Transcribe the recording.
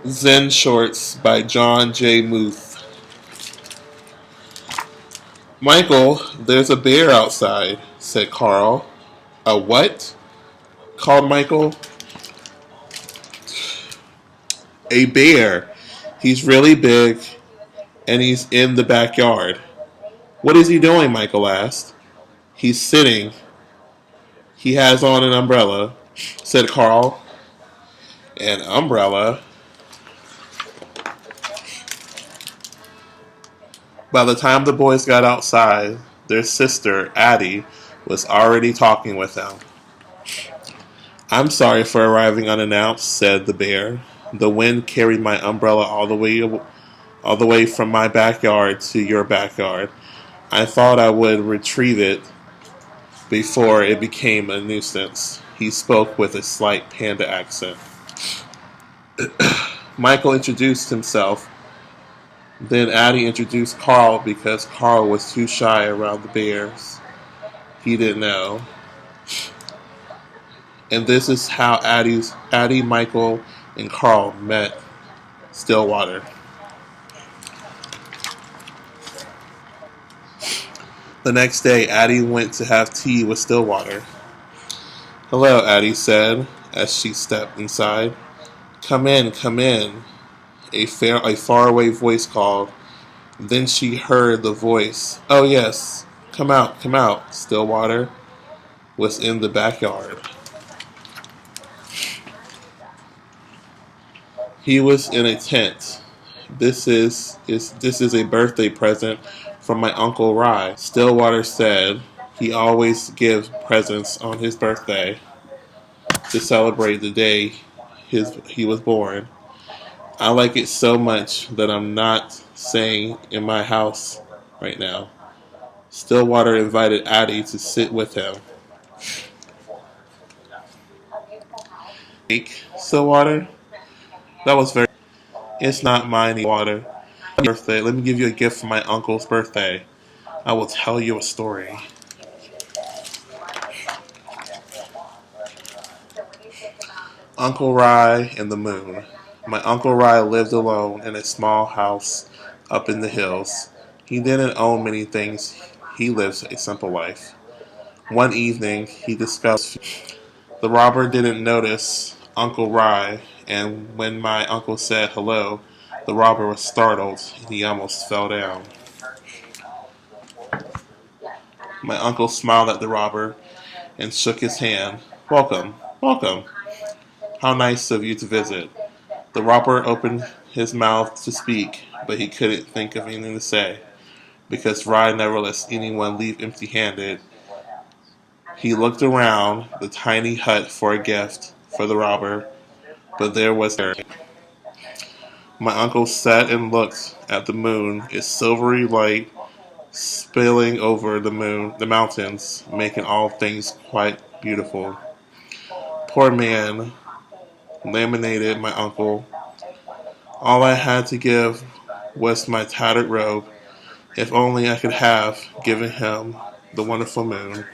Zen Shorts by John J. Muth. Michael, there's a bear outside, said Carl. A what? Called Michael. A bear. He's really big and he's in the backyard. What is he doing? Michael asked. He's sitting. He has on an umbrella, said Carl. An umbrella? By the time the boys got outside, their sister, Addie, was already talking with them. I'm sorry for arriving unannounced, said the bear. The wind carried my umbrella all the way from my backyard to your backyard. I thought I would retrieve it before it became a nuisance. He spoke with a slight panda accent. Michael introduced himself. Then Addie introduced Carl because Carl was too shy around the bears. He didn't know. And this is how Addie, Michael, and Carl met Stillwater. The next day, Addie went to have tea with Stillwater. Hello, Addie said as she stepped inside. Come in, come in, a faraway voice called. Then she heard the voice. Oh yes, come out, come out. Stillwater was in the backyard. He was in a tent. This is a birthday present from my Uncle Rye. Stillwater said he always gives presents on his birthday to celebrate the day he was born. I like it so much that I'm not staying in my house right now. Stillwater invited Addie to sit with him. Stillwater? That was very. It's not mine, Water. Birthday. Let me give you a gift for my uncle's birthday. I will tell you a story. Uncle Rye and the Moon. My Uncle Rye lived alone in a small house up in the hills. He didn't own many things. He lived a simple life. One evening, he discovered the robber didn't notice Uncle Rye, and when my uncle said hello, the robber was startled and he almost fell down. My uncle smiled at the robber and shook his hand. Welcome, welcome. How nice of you to visit. The robber opened his mouth to speak, but he couldn't think of anything to say. Because Rye never lets anyone leave empty-handed, he looked around the tiny hut for a gift for the robber, but there was there. My uncle sat and looked at the moon, its silvery light spilling over the mountains, making all things quite beautiful. Poor man, lamented my uncle. All I had to give was my tattered robe. If only I could have given him the wonderful moon.